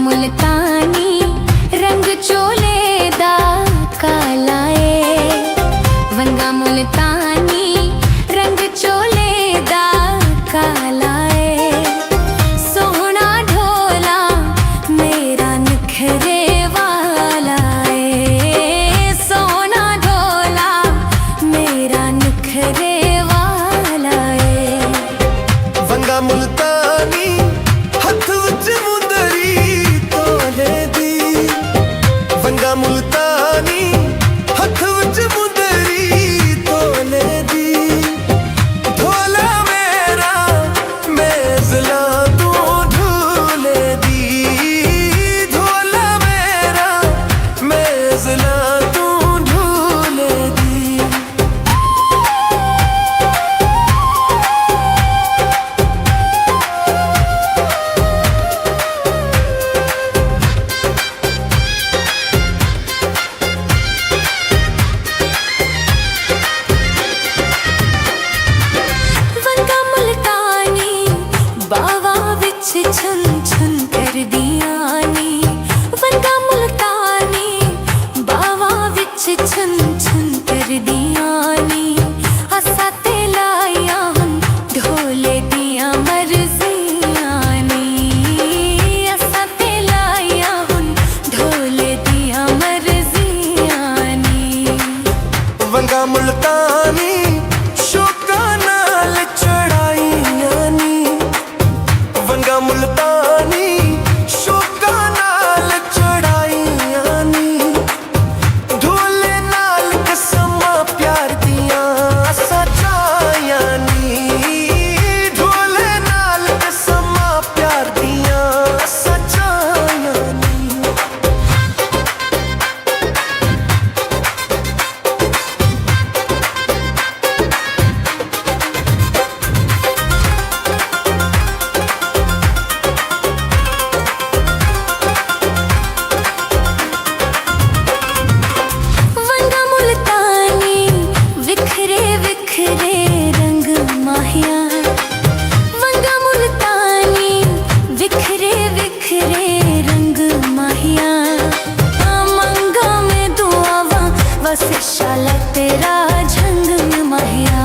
मुल्तानी रंग चोले दा काला ए। वंगा मुल्तानी रंग चोले दा काला ए। सोहना ढोला मेरा नखरे वाला ए। सोहना ढोला मेरा नखरे वाला ए। वंगा मुल्तानी हथ विच मुंदरी तोले दी। वंगा मुल्तानी हथ विच मुंदरी तोले दी। ढोला मेरा मेज़ला तू ढूले दी। ढोला मेरा मेज़ला तू ढूले दी। वंगा मुल्तानी बावा विच छुन छुन कर दिया नी। वंगा मुल्तानी बावा विच छुन छुन कर दिया नी। असा ते लाया हम ढोले दिया मर्जियां नी। असा ते लाया हम ढोले दिया मर्जियां नी। वंगा मुल्तानी शौका नाल चढ़ाइयां नी। वंगा मुल्तानी शौका नाल चढ़ाइयां नी। ढोले नाल कसमां प्यार दियां सचाइयां नी। ढोले नाल कसमां प्यार दियां सचाइयां नी। वंगा मुल्तानी विखरे विखरे रंग माहिया। वंगा मुल्तानी विखरे विखरे रंग माहिया। मंगा में दुआवा वसिशाला तेरा झंग माहिया।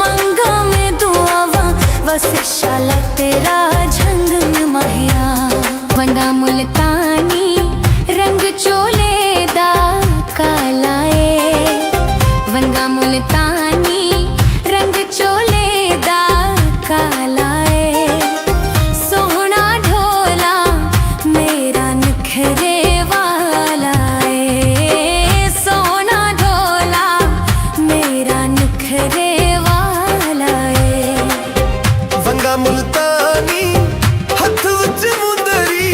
मंगा में दुआवा वसिशाला तेरा झंग माहिया। वंगा मुल्तानी रंग चोले दा काला ए। वंगा मुल्तानी रंग चोले दा काला ए। सोहना ढोला मेरा नखरे वाला ए। सोहना ढोला मेरा नखरे वाला ए। वंगा मुल्तानी हथ विच मुंदरी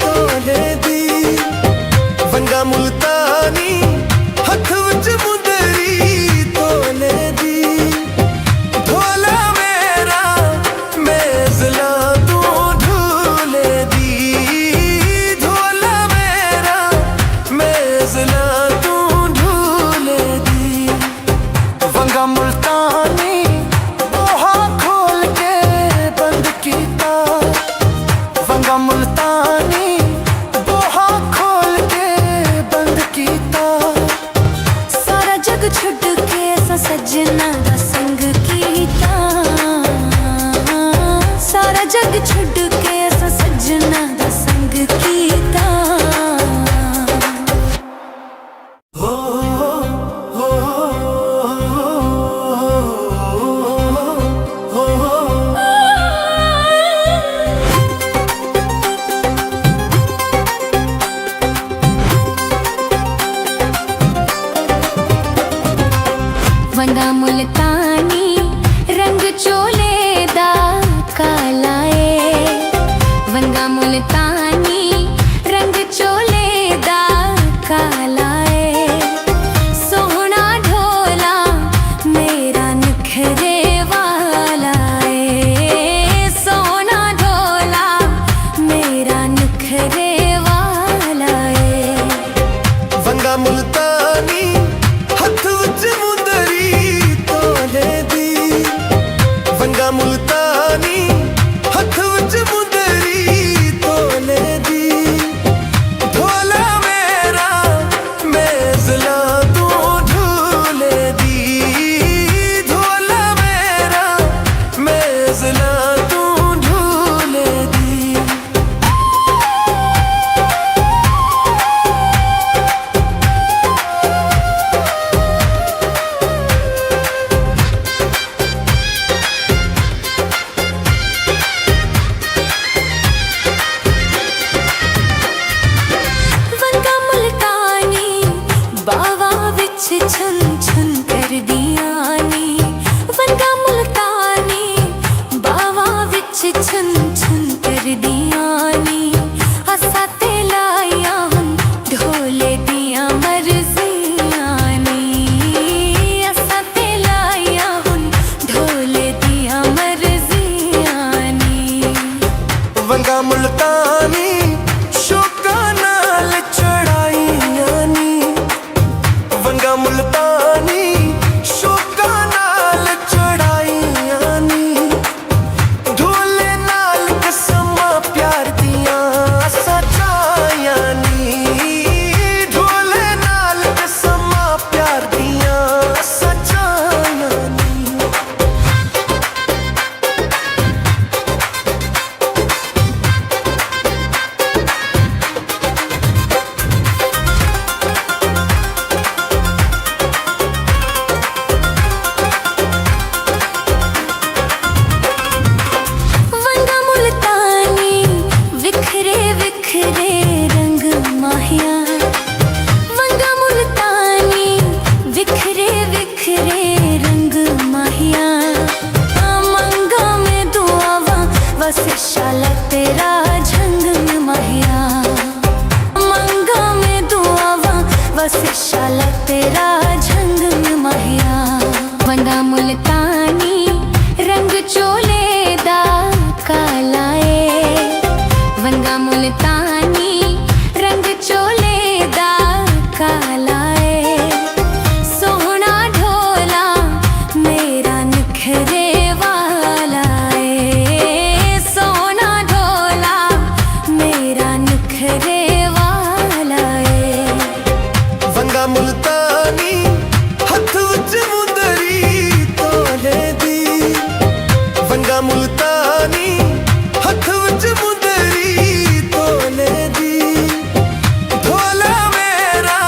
तोले दी। वंगा मुल्तानी हथ विच मुंदरी तोले दी। ढोला मेरा मेज़ला तू ढूले दी। ढोला मेरा मेज़ला तू ढूले दी। वंगा मुल्तानी बोहा खोल के बंद कीता। वंगा मुल्तानी बोहा खोल के बंद कीता। सारा जग छुड़ के असां सजना दा संग कीता। सारा जग छुड़ के असां सजना दा संग कीता। हो हो हो। वंगा मुल्तानी रंग चोले दा काला ए। वंगा मुल्तानी रंग चोले दा काला ए। सोहना ढोला मेरा नखरे वाला ए। सोहना ढोला मेरा नखरे वाला ए। वंगा मुल्तानी हथ विच मुंदरी तोले दी। वंगा मुल्तानी हथ विच मुंदरी तोले मेज़ला तू ढूले दी। वंगा मुल्तानी बावा विच छन छन कर दिया नी। वंगा मुल्तानी बावा विच छन छन कर दिया नी। असा ते लाया हम ढोले दिया मर्जियां नी। असा ते लाया हम ढोले दिया मर्जियां नी। वंगा मुल्तानी शौका नाल चढ़ाइयां नी। वंगा मुल्तानी शौका नाल चढ़ाइयां नी। ढोले नाल कसमां प्यार दियां सचाइयां नी। ढोले नाल कसमां प्यार दियां सचाइयां नी। वंगा मुल्तानी विखरे विखरे रंग माहिया। वंगा मुल्तानी विखरे विखरे रंग माहिया। मंगा में दुआवा बस शाला तेरा झंग माहिया। मंगा में दुआवा बस शाला तेरा झंग माहिया। वंगा मुल्तानी रंग चोले दा काला ए। वंगा मुल्तानी रंग चोले दा काला ए। सोहना ढोला मेरा निखरे वाला ए। सोहना ढोला मेरा निखरे वाला ए। वंगा मुल्तानी हथ विच मुंदरी तोले दी। वंगा मुल्तानी हथ विच मुंदरी तोले दी। ढोला मेरा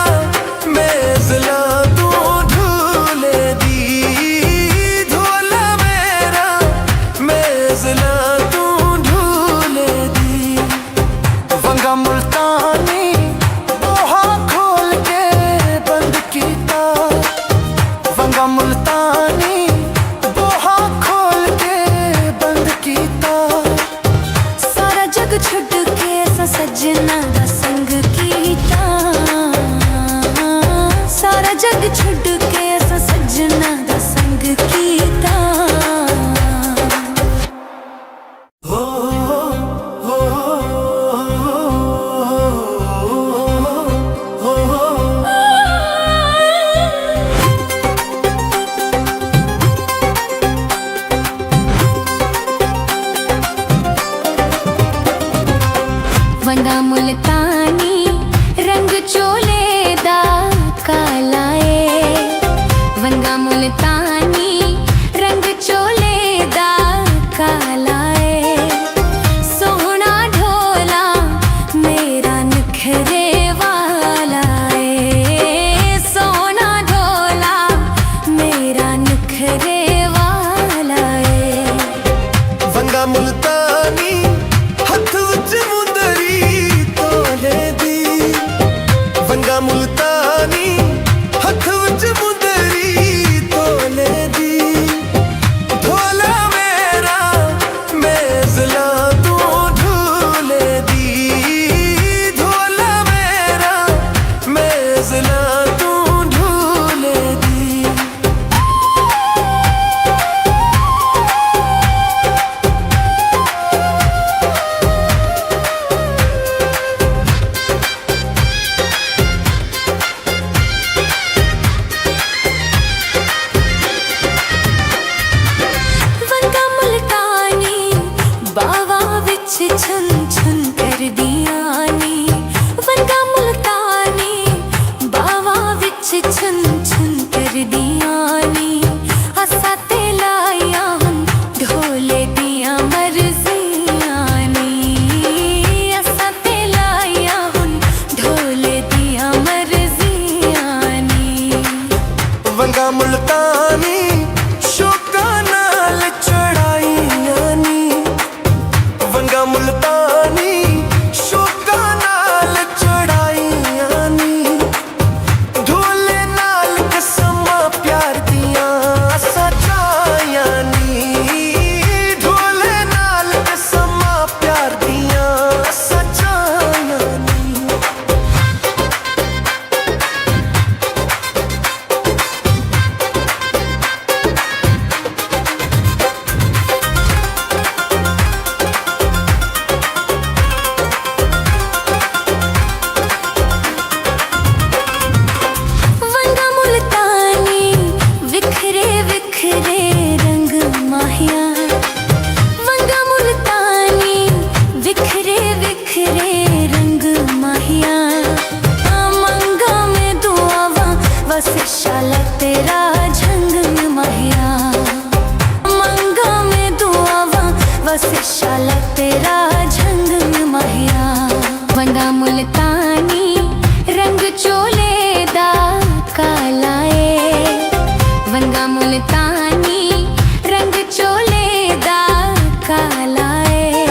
मेज़ला तू ढूले दी। ढोला मेरा मेज़ला तू ढूले दी। वंगा मुल्तानी बोहा खोल के बंद कीता। वंगा मुल्तानी बोहा खोल के बंद कीता। सारा जग छुड़ के असां सजना दा संग कीता। सारा जग छुड़ के असां सजना दा संग कीता। हो हो हो। वंगा मुल्तानी रंग चोले दा काला ए। वंगा मुल्तानी रंग चोले दा काला ए। सोहना ढोला मेरा निखरे वाला ए। सोहना ढोला मेरा निखरे वाला ए। वंगा मुल्तानी हथ विच मुंदरी तोले दी। वंगा मुल्तानी हथ विच मुंदरी तोले दी। ढोला मेरा मेज़ला तू ढूले दी। ढोला मेरा मेज़ला तू ढूले दी। छन छन कर दिया नी वंगा मुल्तानी बावा विच छन छन कर दिया नी असा ते लाया हम ढोले दी वसिशाला तेरा झंग माहिया वंगा मुल्तानी रंग चोले दा काला ए वंगा मुल्तानी रंग चोले दा काला ए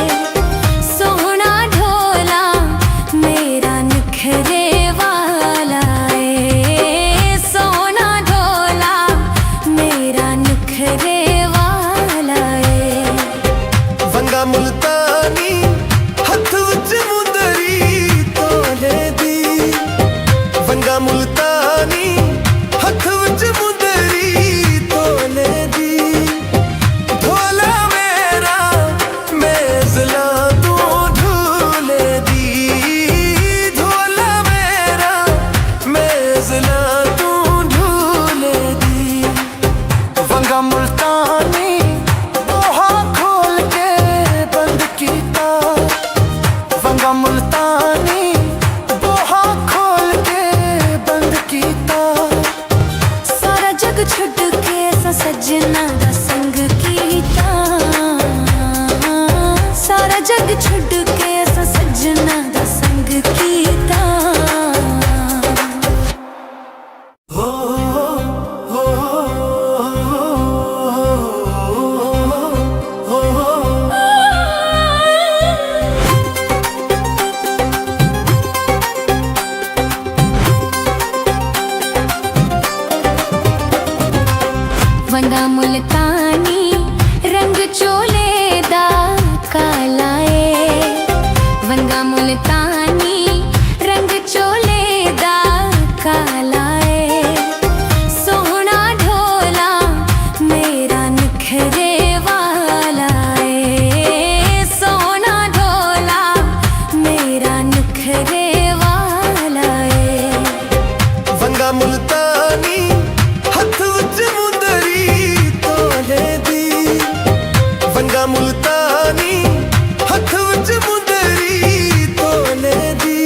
सोहना ढोला मेरा निखरे वाला ए सोहना ढोला मेरा निखरे वाला ए वंगा मुल्तानी हथ विच मुंदरी तोले दी वंगा मुल्तानी हथ विच मुंदरी तोले दी ढोला मेरा मेज़ला तू ढूले दी ढोला मेरा मेज़ला तू ढूले दी वंगा मुल्तानी ओहा खोल के बंद कीता वंगा मुल्तानी ओहा खोल के बंद कीता सारा जग छुड़ के सजना दा संग कीता सारा जग छुड़ के सजना दा संग कीता हो हो हो वंगा मुल्तानी रंग चोले दा काला ए वंगा मुल्तानी रंग चोले दा काला ए सोहना ढोला मेरा निखरे वाला ए सोहना ढोला मेरा निखरे वाला ए वंगा मुल्तानी हथ विच मुंदरी तोले दी वंगा मुल्तानी हथ विच मुंदरी तोले दी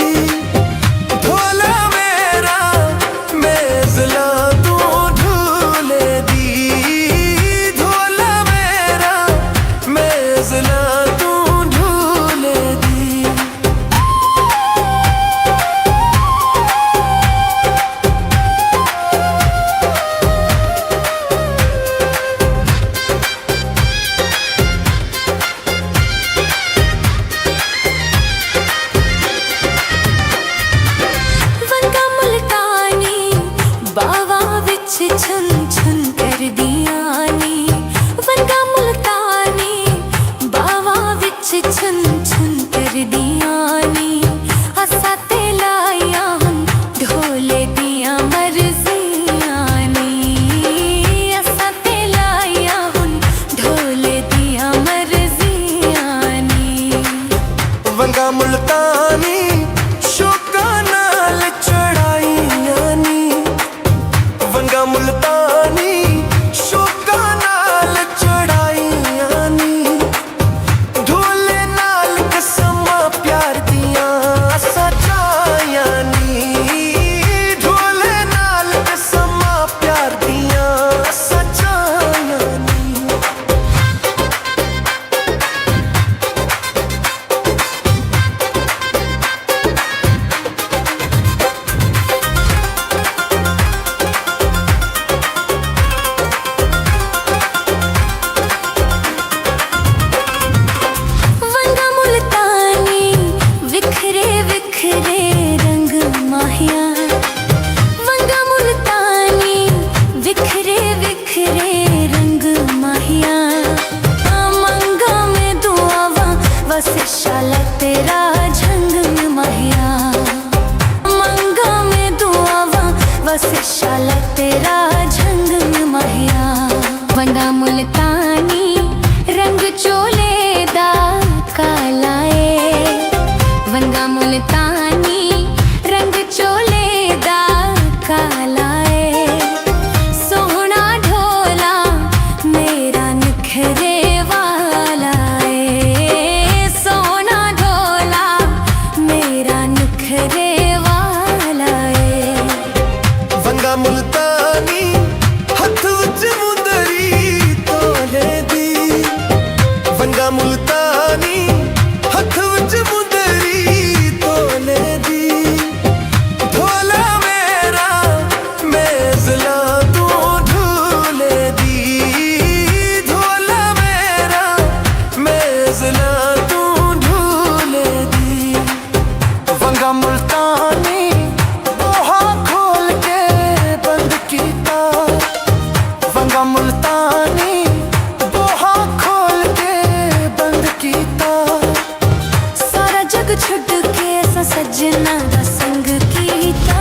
ढोला मेरा मेज़ला तू ढूले दी ढोला मेरा मेज़ला तू ढूले दी वंगा मुल्तानी बावा विच छुन छुन कर दियानी वंगा मुल्तानी बावा विच छुन छुन कर दियानी असा ते लाया हम ढोले दिया मर्जियानी असा ते लाया हम ढोले दिया मर्जियानी वंगा मुल्तानी शौका नाल चढ़ाइयां नी वंगा मुल्तानी शौका नाल चढ़ाइयां नी ढोले नाल कसमां प्यार दियां सचाइयां नी ढोले नाल कसमां प्यार दियां सचाइयां नी वंगा मुल्तानी विखरे विखरे रंग माहिया वंगा मुल्तानी विखरे विखरे रंग माहिया मंगा में दुआवा वसिशाला तेरा झंग माहिया मंगा में दुआवा वसिशाला तेरा झंग माहिया वंगा मुल्तानी रंग चोले दा काला ए वंगा मुल्तानी रंग चोले दा काला ए सोहना ढोला मेरा निखरे वाला ए सोहना ढोला मेरा निखरे वाला ए वंगा मुल्तानी हथ विच मुंदरी तोले वंगा मुल्तानी हथ विच मुंदरी तोले दी ढोला मेरा मेजला तू ढूले दी ढोला मेरा मेजला तू ढूले दी वंगा मुल्तानी बोहा खोल के बंद कीता वंगा मुल्तानी बोहा खोल के बंद कीता सारा जग छुड़ के असां सजना दा संग कीता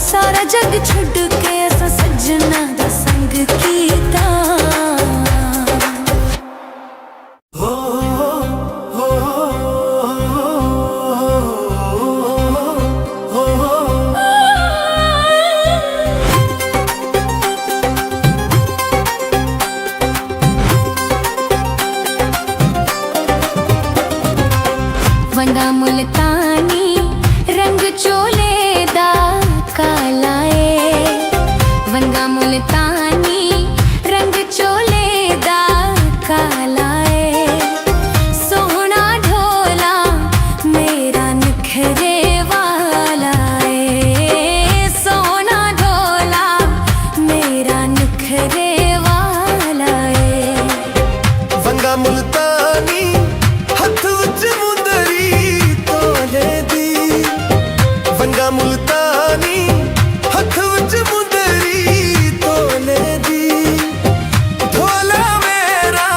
सारा जग छुड़ के असां सजना दा संग कीता वंगा मुल्तानी रंग चोले दा काला ए वंगा मुल्तानी रंग चोले दा काला ए सोहना ढोला मेरा नखरे वाला ए सोहना ढोला मेरा नखरे वाला ए वंगा मुल्तानी हथ विच मुंदरी तोले दी वंगा मुल्तानी हथ विच मुंदरी तोले दी ढोला मेरा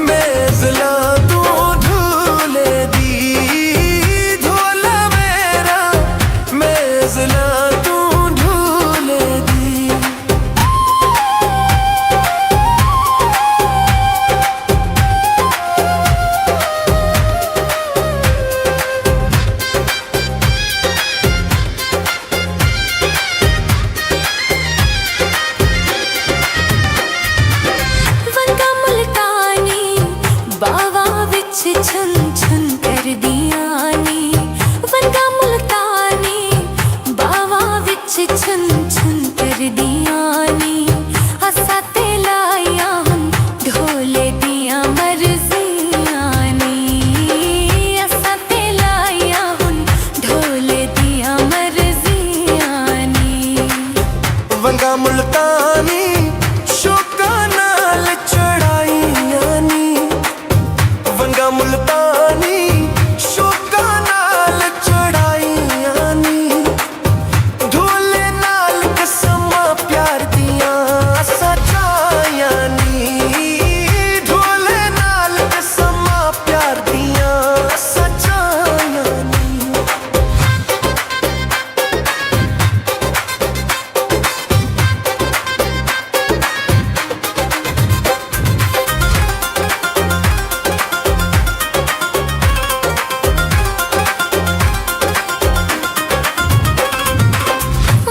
मेजला तू ढूले दी ढोला मेरा मेजला तू ढूले दी वंगा मुल्तानी बावा विच छन छन कर दिया नी वंगा मुल्तानी बावा विच छन छन कर दिया नी असा ते लाया हम ढोले दिया मर्जियां नी असा ते लाया हम ढोले दिया मर्जियां नी वंगा मुल्तानी शौका नाल चढ़ाइयां नी वंगा मुल्तानी शौका नाल चढ़ाइयां नी ढोले नाल कसमां प्यार दियां सचाइयां नी ढोले नाल कसमां प्यार दियां सचाइयां नी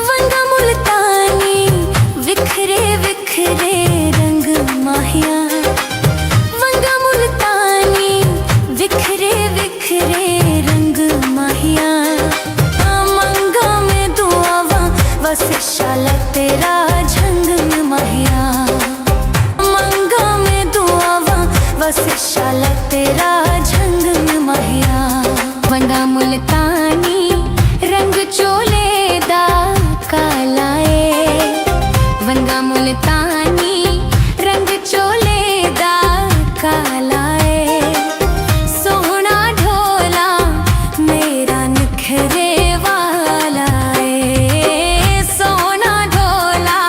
वंगा मुल्तानी विखरे विखरे रंग माहिया वंगा मुल्तानी विखरे विखरे रंग माहिया मंगा में दुआवा बस शाला तेरा झंग माहिया मंगा में दुआवा बस शाला तेरा झंग माहिया वंगा मुल्तानी रंग चोले दा काला ए वंगा मुल्तानी रंग चोले दा काला ए सोहना ढोला मेरा नखरे वाला ए सोहना ढोला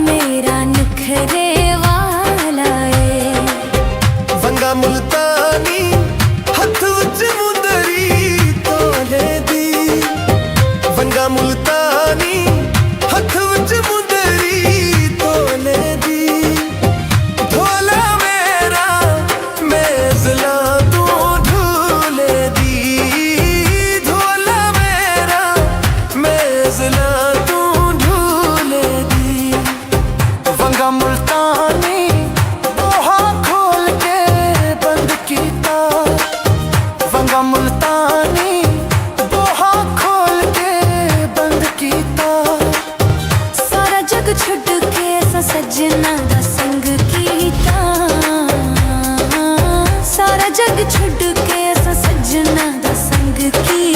मेरा नखरे वाला ए वंगा मुल्तानी हथ विच मुंदरी तोले दी वंगा मुल्तानी हथ विच मुंदरी तोले दी ढोला मेरा मेजला तू ढूले दी ढोला मेरा मेजला तू ढूले दी वंगा मुल्तानी बोहा खोल के बंद कीता वंगा मुल्तानी बोहा खोल के बंद जग छुड़ के असां सजना दा संग की